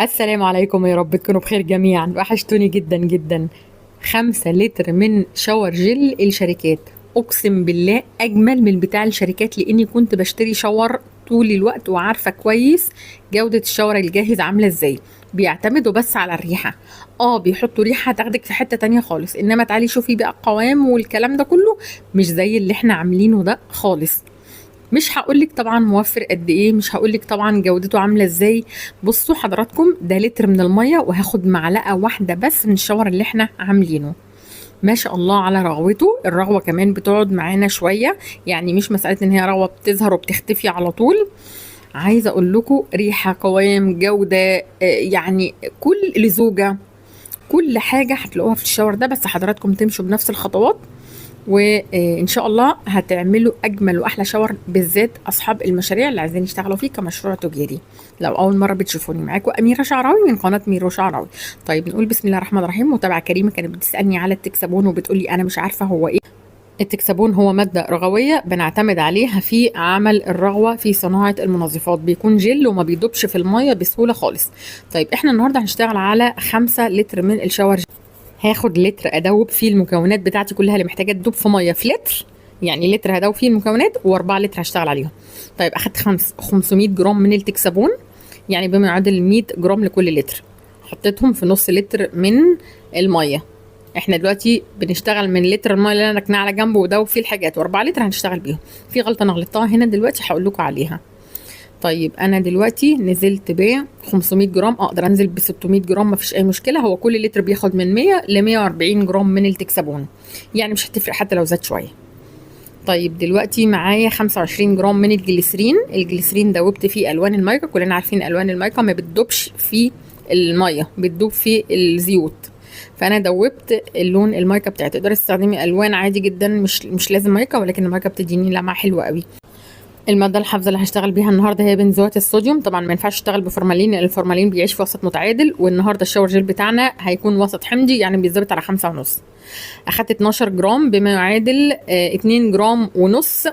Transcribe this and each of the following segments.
السلام عليكم، يا رب تكونوا بخير جميعا. وحشتوني جدا جدا. 5 لتر من شاور جل الشركات، اقسم بالله اجمل من بتاع الشركات، لاني كنت بشتري شاور طول الوقت وعارفه كويس جوده الشاور الجاهز عامله ازاي. بيعتمدوا بس على الريحه. بيحطوا ريحه تاخدك في حته تانية خالص، انما تعالي شوفي بقى القوام والكلام ده كله مش زي اللي احنا عاملينه ده خالص. مش هقولك طبعا موفر قد ايه، مش هقولك طبعا جودته عامله ازاي. بصوا حضراتكم، ده لتر من الميه وهاخد معلقه واحده بس من الشاور اللي احنا عاملينه. ما شاء الله على رغوته. الرغوه كمان بتقعد معانا شويه، يعني مش مساله ان هي رغوه بتظهر وبتختفي على طول. عايزه اقول لكم ريحه، قوام، جوده، يعني كل لزوجه، كل حاجه هتلاقوها في الشاور ده. بس حضراتكم تمشوا بنفس الخطوات وان شاء الله هتعملوا اجمل واحلى شاور، بالذات اصحاب المشاريع اللي عايزين يشتغلوا فيه كمشروع تجاري. لو اول مره بتشوفوني، معاكم اميره شعراوي من قناه ميرو شعراوي. طيب نقول بسم الله الرحمن الرحيم. متابعه كريمه كانت بتسالني على التكسبون وبتقولي انا مش عارفه هو ايه. التكسبون هو مادة رغوية بنعتمد عليها في عمل الرغوة في صناعة المنظفات، بيكون جل وما بيدوبش في المية بسهولة خالص. طيب احنا النهاردة هنشتغل على 5 لتر من الشاور. هاخد لتر ادوب فيه المكونات بتاعتي كلها اللي محتاجه تدوب في ميه في لتر، يعني لتر هدوب فيه المكونات و4 لتر هشتغل عليهم. طيب اخدت 500 جرام من التكسبون، يعني بما يعادل 100 جرام لكل لتر. حطيتهم في نص لتر من الميه. احنا دلوقتي بنشتغل من لتر الميه اللي انا ركناه على جنب ودوب فيه الحاجات، و4 لتر هنشتغل بيهم. في غلطه انا غلطتها هنا دلوقتي هقول لكم عليها. طيب انا دلوقتي نزلت ب 500 جرام، اقدر انزل ب 600 جرام مفيش اي مشكله. هو كل لتر بياخد من 100 ل 140 جرام من التكسبون، يعني مش هتفرق حتى لو زاد شويه. طيب دلوقتي معايا 25 جرام من الجليسرين. الجليسرين دوبت فيه الوان المايكا، كلنا عارفين الوان المايكا ما بتدوبش في الميه، بتدوب في الزيوت. فانا دوبت اللون المايكا بتاعتي. تقدري تستخدمي الوان عادي جدا، مش لازم مايكا، ولكن المايكا بتديني لمعه حلوه قوي. المادة الحافظة اللي هشتغل بيها النهارده هي بنزوات الصوديوم. طبعا ما ينفعش اشتغل بفورمالين، لان الفورمالين بيعيش في وسط متعادل، والنهارده الشاور جيل بتاعنا هيكون وسط حمضي، يعني بيتظبط على 5.5. اخدت 12 جرام بما يعادل 2 جرام ونص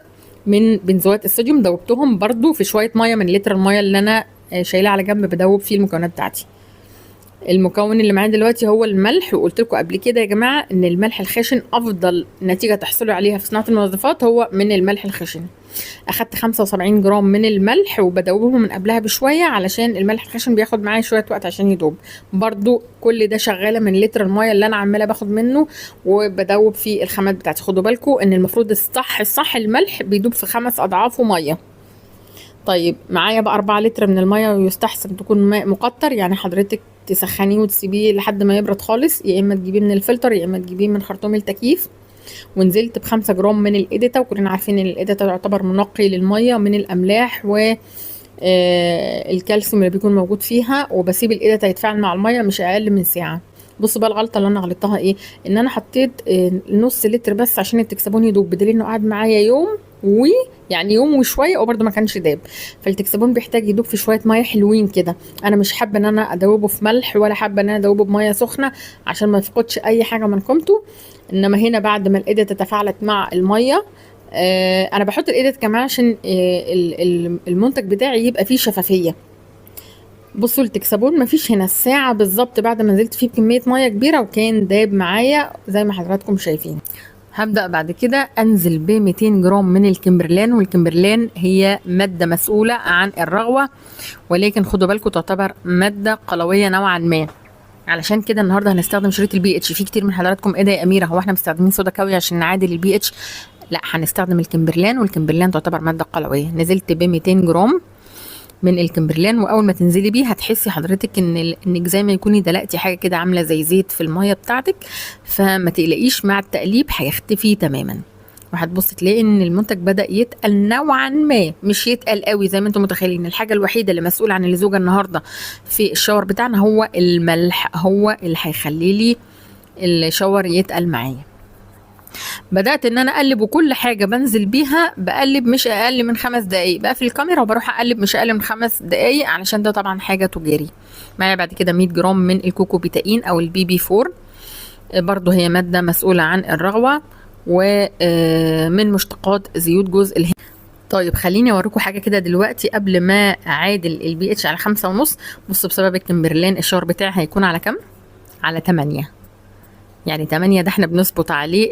من بنزوات الصوديوم. دوبتهم برضو في شوية مية من لتر المية اللي انا شايلاه على جنب بدوب فيه المكونات بتاعتي. المكون اللي معايا دلوقتي هو الملح، وقلت لكم قبل كده يا جماعه ان الملح الخشن افضل نتيجه تحصلوا عليها في صناعه المنظفات هو من الملح الخشن. اخدت 75 جرام من الملح وبدوبهم من قبلها بشويه، علشان الملح الخشن بياخد معايا شويه وقت عشان يدوب. برضو كل ده شغاله من لتر الميه اللي انا عماله باخد منه وبدوب في الخامات بتاعتي. خدوا بالكم ان المفروض الصح الملح بيدوب في 5 اضعافه ميه. طيب معايا بقى 4 لتر من الميه، ويستحسن تكون ماء مقطر، يعني حضرتك تسخنيه وتسيبيه لحد ما يبرد خالص، يا اما تجيبيه من الفلتر يا اما تجيبيه من خرطوم التكييف. ونزلت ب5 جرام من الإيديتا، وكلنا عارفين ان الإيديتا تعتبر منقي للميه من الاملاح و الكالسيوم اللي بيكون موجود فيها. وبسيب الإيديتا يتفاعل مع الميه مش اقل من ساعه. بصوا بقى الغلطه اللي انا غلطتها ايه، ان انا حطيت نص لتر بس عشان التكسبون يدوب، بدليل انه قعد معايا يوم، ويعني يوم وشويه وبرده ما كانش داب. فالتكسبون بيحتاج يدوب في شويه ميه حلوين كده. انا مش حابه ان انا ادوبه في ملح، ولا حابه ان انا ادوبه بميه سخنه عشان ما يفقدش اي حاجه من قيمته. انما هنا بعد ما الايديت تفاعلت مع الميه، انا بحط الايديت كمان عشان المنتج بتاعي يبقى فيه شفافيه. بصوا التكسبون مفيش هنا الساعة بالظبط بعد ما نزلت فيه بكمية مية كبيرة، وكان داب معايا زي ما حضراتكم شايفين. هبدأ بعد كده انزل ب 200 جرام من الكمبرلان. والكمبرلان هي مادة مسؤولة عن الرغوة، ولكن خدوا بالكم تعتبر مادة قلوية نوعا ما. علشان كده النهارده هنستخدم شريط البي اتش. في كتير من حضراتكم ايه ده يا اميره، هو احنا مستخدمين صودا كاوي عشان نعادل البي اتش؟ لا، هنستخدم الكمبرلان، والكمبرلان تعتبر ماده قلويه. نزلت ب 200 جرام من الكمبرلان، واول ما تنزلي بيه هتحسي حضرتك انك زي ما يكوني دلقتي حاجه كده عامله زي زيت في الميه بتاعتك. فما تقلقيش، مع التقليب هيختفي تماما، وهتبص تلاقي ان المنتج بدا يتقل نوعا ما، مش يتقل قوي زي ما انتم متخيلين. الحاجه الوحيده اللي مسؤول عن اللزوجه النهارده في الشاور بتاعنا هو الملح، هو اللي هيخلي لي الشاور يتقل معايا. بدأت ان انا اقلب، وكل حاجة بنزل بيها بقلب مش اقل من 5 دقايق. بقفل الكاميرا وبروح اقلب مش اقل من 5 دقايق، علشان ده طبعا حاجة تجاري. معايا بعد كده 100 جرام من الكوكو بيتاين او البي بي 4، برضو هي مادة مسؤولة عن الرغوة ومن مشتقات زيوت جوز الهند. طيب خليني اوريكم حاجه كده دلوقتي قبل ما اعادل البي اتش على 5.5. بصوا بسبب الكمبرلين الشاور بتاعي هيكون على كام؟ على 8. يعني 8 ده احنا بنظبط عليه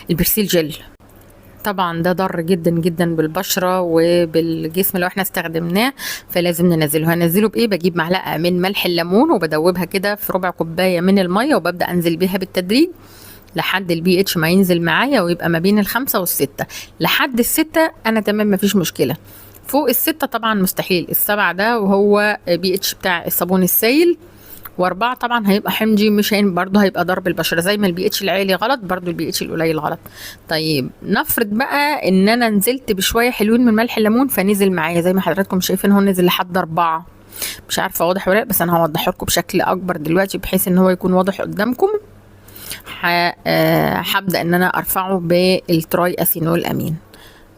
البرسيل جل. طبعا ده ضر جدا جدا بالبشره وبالجسم لو احنا استخدمناه، فلازم ننزله. هنزله بايه؟ بجيب معلقه من ملح الليمون وبدوبها كده في ربع كوبايه من الميه، وببدا انزل بيها بالتدريج لحد البي اتش ما ينزل معايا ويبقى ما بين ال5 وال6. لحد ال6 انا تمام مفيش مشكله. فوق ال6 طبعا مستحيل. ال7 ده وهو بي اتش بتاع الصابون السائل، و4 طبعا هيبقى حمضي، مش برضه هيبقى ضرب البشره. زي ما البي اتش العالي غلط، برضه البي اتش القليل غلط. طيب نفرض بقى ان انا نزلت بشويه حلوين من ملح الليمون فنزل معايا زي ما حضراتكم شايفين، هو نزل لحد 4. مش عارفه واضح ولا لا، بس انا هوضحه لكم بشكل اكبر دلوقتي بحيث ان هو يكون واضح قدامكم. هبدا ان انا ارفعه بالتراي اسينول امين.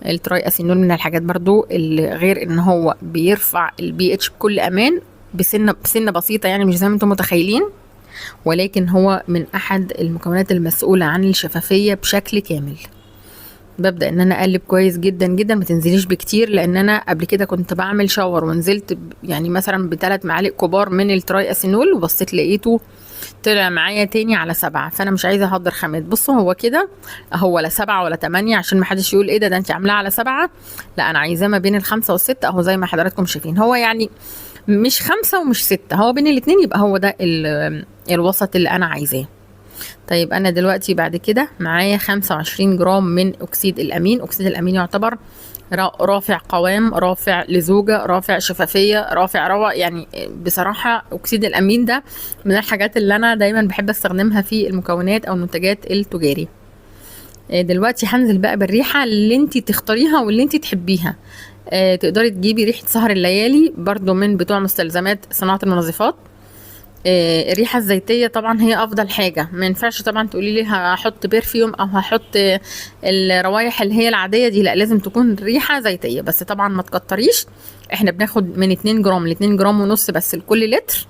التراي اسينول من الحاجات برضو اللي غير ان هو بيرفع البي اتش بكل امان بسنه بسيطه، يعني مش زي ما انتم متخيلين، ولكن هو من احد المكونات المسؤوله عن الشفافيه بشكل كامل. ببدا ان انا اقلب كويس جدا جدا، ما تنزليش بكتير، لان انا قبل كده كنت بعمل شاور ونزلت يعني مثلا ب3 معالق كبار من التراي اسينول، وبصيت لقيته طلع معايا تاني على 7. فانا مش عايزه اهدر خامات. بصوا هو كده اهو، ولا 7 ولا 8 عشان ما حدش يقول ايه ده انت عاملاه على 7. لا انا عايزاه ما بين ال5 وال6 اهو زي ما حضراتكم شايفين. هو يعني مش 5 ومش 6، هو بين الاتنين، يبقى هو ده الوسط اللي انا عايزاه. طيب انا دلوقتي بعد كده معايا 25 جرام من اكسيد الامين. اكسيد الامين يعتبر رافع قوام، رافع لزوجة، رافع شفافية، رافع روعة. يعني بصراحة أكسيد الأمين ده من الحاجات اللي أنا دايما بحب استخدمها في المكونات أو المنتجات التجاري. دلوقتي هنزل بقى بالريحة اللي انتي تختاريها واللي انتي تحبيها. تقدري تجيبي ريحة سهر الليالي برضو من بتوع مستلزمات صناعة المنظفات. الريحه الزيتيه طبعا هي افضل حاجه. ما ينفعش طبعا تقولي لي هحط برفيوم او هحط الروايح اللي هي العاديه دي، لا لازم تكون ريحه زيتيه. بس طبعا ما تكتريش، احنا بناخد من 2 جرام ل 2 جرام ونص بس لكل لتر،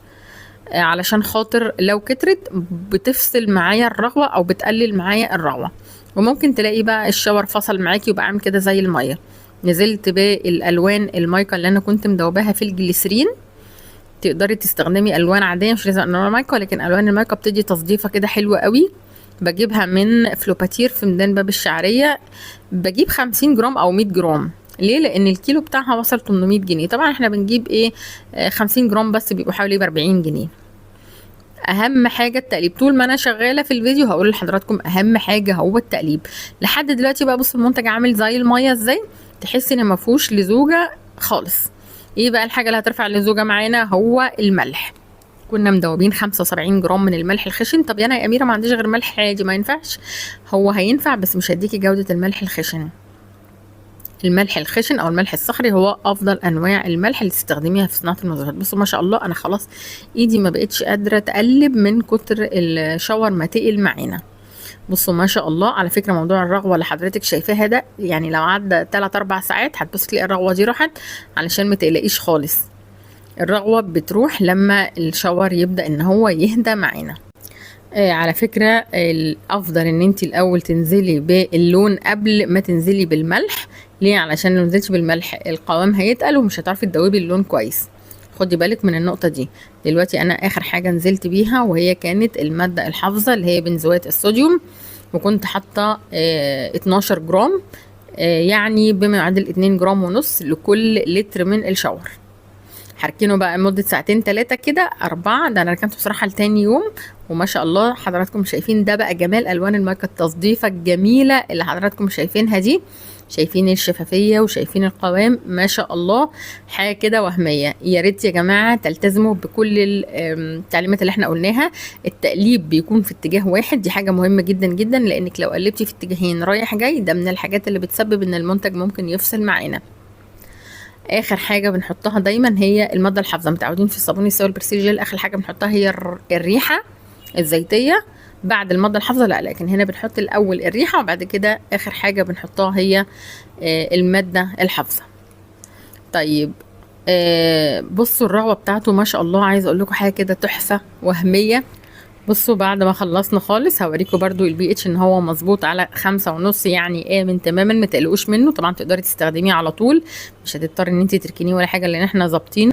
علشان خاطر لو كترت بتفصل معايا الرغوه او بتقلل معايا الرغوه. وممكن تلاقي بقى الشاور فصل معاكي وبقى عامل كده زي الميه. نزلت بالالوان المايكا اللي انا كنت مدوباها في الجليسرين. تقدري تستخدمي الوان عاديه، مش لازم الوان مايكا، ولكن الوان المايكا بتدي تصديفه كده حلوه قوي. بجيبها من فلوباتير في ميدان باب الشعريه. بجيب 50 جرام او 100 جرام. ليه؟ لان الكيلو بتاعها وصل 800 جنيه. طبعا احنا بنجيب ايه 50 جرام بس، بيبقوا حوالي ب 40 جنيه. اهم حاجه التقليب. طول ما انا شغاله في الفيديو هقول لحضراتكم اهم حاجه هو التقليب. لحد دلوقتي بقى بصوا المنتج عامل زي الميه ازاي، تحسي ان ما فيهوش لزوجه خالص. ايه بقى الحاجه اللي هترفع اللزوجه معانا؟ هو الملح. كنا مدوبين 75 جرام من الملح الخشن. طب انا يا اميره ما عنديش غير ملح عادي، ما ينفعش؟ هو هينفع بس مش هيديكي جوده الملح الخشن. الملح الخشن او الملح الصخري هو افضل انواع الملح اللي تستخدميها في صناعه المنظفات. بصوا ما شاء الله انا خلاص ايدي ما بقتش قادره تقلب من كتر الشاور ما تقل معانا. بصوا ما شاء الله. على فكره موضوع الرغوه اللي حضرتك شايفاها ده، يعني لو عدى 3-4 ساعات هتبصي تلاقي الرغوه دي راحت، علشان ما تقلقيش خالص. الرغوه بتروح لما الشاور يبدا ان هو يهدى معانا. على فكره الافضل ان انت الاول تنزلي باللون قبل ما تنزلي بالملح. ليه؟ علشان لو نزلتي بالملح القوام هيتقل ومش هتعرفي تدوبي اللون كويس. خدي بالك من النقطه دي. دلوقتي انا اخر حاجه نزلت بيها وهي كانت الماده الحافظه اللي هي بنزوات الصوديوم، وكنت حاطه 12 جرام، يعني بما يعادل 2 جرام ونص لكل لتر من الشاور. هركنه بقى مدة 2-3 كده 4. ده انا ركنته بصراحة لتاني يوم. وما شاء الله حضراتكم شايفين ده بقى جمال الوان المايكا، التصديفة الجميلة اللي حضراتكم شايفينها دي. شايفين الشفافية وشايفين القوام، ما شاء الله حاجة كده وهمية. يا ريت يا جماعة تلتزموا بكل التعليمات اللي احنا قلناها. التقليب بيكون في اتجاه واحد، دي حاجة مهمة جدا جدا، لانك لو قلبتي في اتجاهين رايح جاي ده من الحاجات اللي بتسبب ان المنتج ممكن يفصل معانا. اخر حاجه بنحطها دايما هي الماده الحافظه. متعودين في الصابون السائل البرسيل جل اخر حاجه بنحطها هي الريحه الزيتيه بعد الماده الحافظه، لا لكن هنا بنحط الاول الريحه وبعد كده اخر حاجه بنحطها هي الماده الحافظه. طيب بصوا الرغوه بتاعته ما شاء الله. عايزه اقول لكم حاجه كده تحفه وهميه. بصوا بعد ما خلصنا خالص هوريكم برضو البي اتش ان هو مظبوط على 5.5، يعني امن تماما، ما تقلقوش منه. طبعا تقدري تستخدميه على طول، مش هتضطري ان انت تركنيه ولا حاجه، لان احنا ظابطين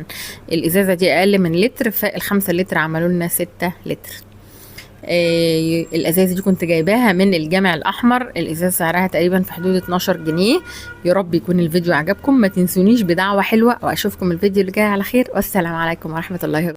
الازازه دي اقل من لتر، فال5 لتر عملوا لنا 6 لتر. الازاز دي كنت جايباها من الجامع الاحمر، الازازه سعرها تقريبا في حدود 12 جنيه. يا رب يكون الفيديو عجبكم، ما تنسونيش بدعوه حلوه، واشوفكم الفيديو اللي جاي على خير، والسلام عليكم ورحمه الله وبركاته.